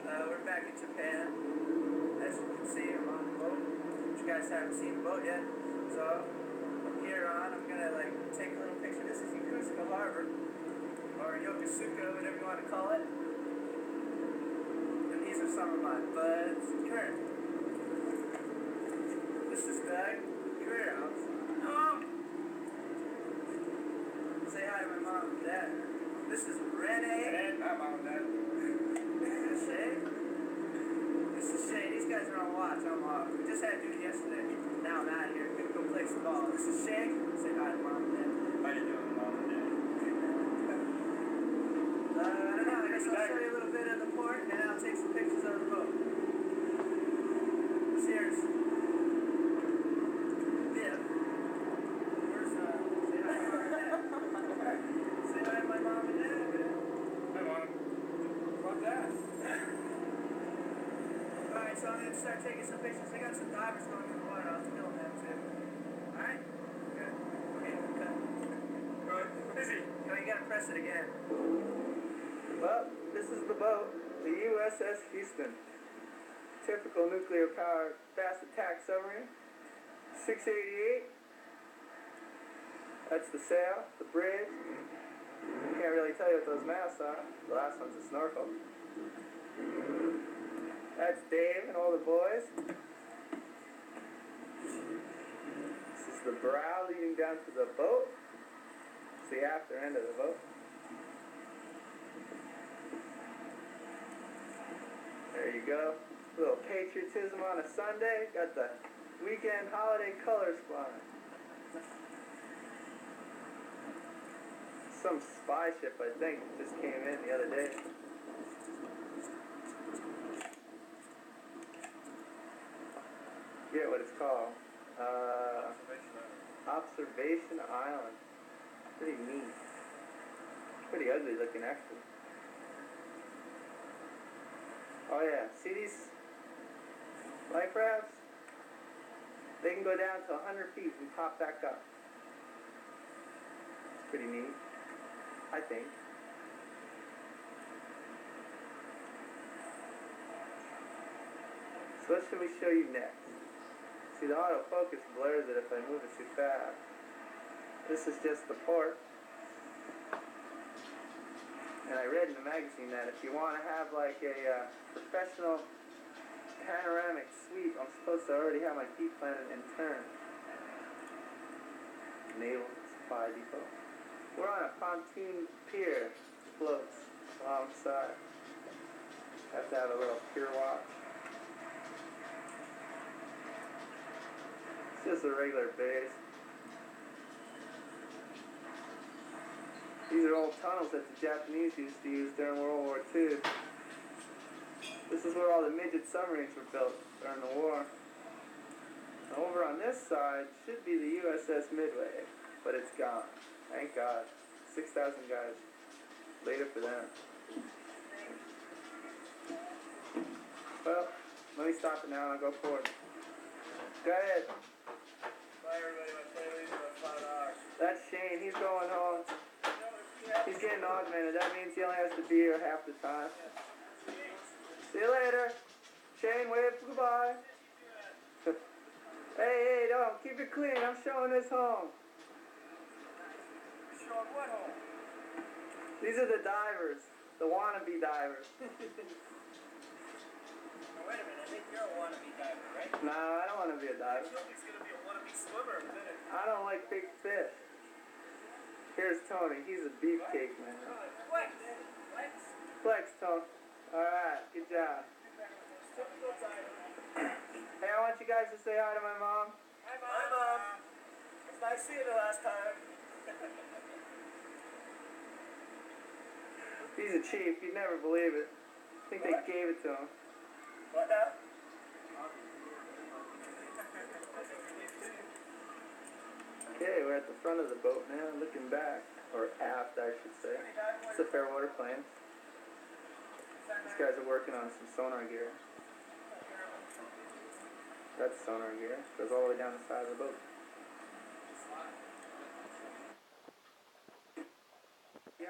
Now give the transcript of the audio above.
We're back in Japan. As you can see, I'm on the boat. You guys haven't seen the boat yet. So, from here on, I'm gonna take a little picture. This is Yokosuka Harbor, or Yokosuka, whatever you want to call it. And these are some of my buds. Kurt. This is Doug. Kurt. Hello. Say hi to my mom and dad. This is Renee. Hi, Mom and Dad. Shay. This is Shay. These guys are on watch. I'm off. We just had duty yesterday. Now I'm out of here. Gonna go play some ball. This is Shay. Say hi to Mom and Dad. How you doing, Mom and Dad? I don't know. I guess I'll show you a little bit of the port, and then I'll take some pictures of the boat. Cheers. Biff. Where's say hi to Mom and Dad. Say hi to my mom and dad. Hi, Mom. What's that? Alright, so I'm going to start taking some pictures. I got some divers going in the water. I'll film them too. Alright? Good. Okay, cut. Good. Busy. No, you gotta press it again. Well, this is the boat, the USS Houston. Typical nuclear powered fast attack submarine. 688. That's the sail, the bridge. Can't really tell you what those masts are. The last one's a snorkel. That's Dave and all the boys. This is the brow leading down to the boat. It's the after end of the boat. There you go. A little patriotism on a Sunday. Got the weekend holiday colors flying. Some spy ship, I think, just came in the other day. Forget what it's called. Observation Island. Pretty neat. Pretty ugly looking, actually. Oh yeah, see these life rafts? They can go down to 100 feet and pop back up. It's pretty neat, I think. So what should we show you next? See, the autofocus blurs it if I move it too fast. This is just the port. And I read in the magazine that if you want to have a professional panoramic sweep, I'm supposed to already have my feet planted in turn. Naval Supply Depot. We're on a pontoon pier, floats alongside. Have to have a little pier watch. It's just a regular base. These are old tunnels that the Japanese used to use during World War II. This is where all the midget submarines were built during the war. And over on this side should be the USS Midway, but it's gone. Thank God. 6,000 guys. Later for them. Well, let me stop it now and I'll go forward. Go ahead. Bye, everybody. My play leaves in about 5 hours. That's Shane. He's going home. He's getting augmented. That means he only has to be here half the time. See you later. Shane, wave goodbye. Hey, don't. Keep it clean. I'm showing this home. Showing what home? These are the divers. The wannabe divers. Now, wait a minute. I think you're a wannabe diver, right? No, I don't want to be a diver. He's going to be a wannabe swimmer in a minute. I don't like big fish. Here's Tony. He's a beefcake, man. Flex. Flex, Tony. Alright, good job. Typical diver. Hey, I want you guys to say hi to my mom. Hi, Mom. Hi, Mom. It's nice seeing you the last time. He's a chief. You'd never believe it. I think they gave it to him. What now? Okay, we're at the front of the boat now, looking back. Or aft, I should say. It's a Fairwater plane. These guys are working on some sonar gear. That's sonar gear. Goes all the way down the side of the boat.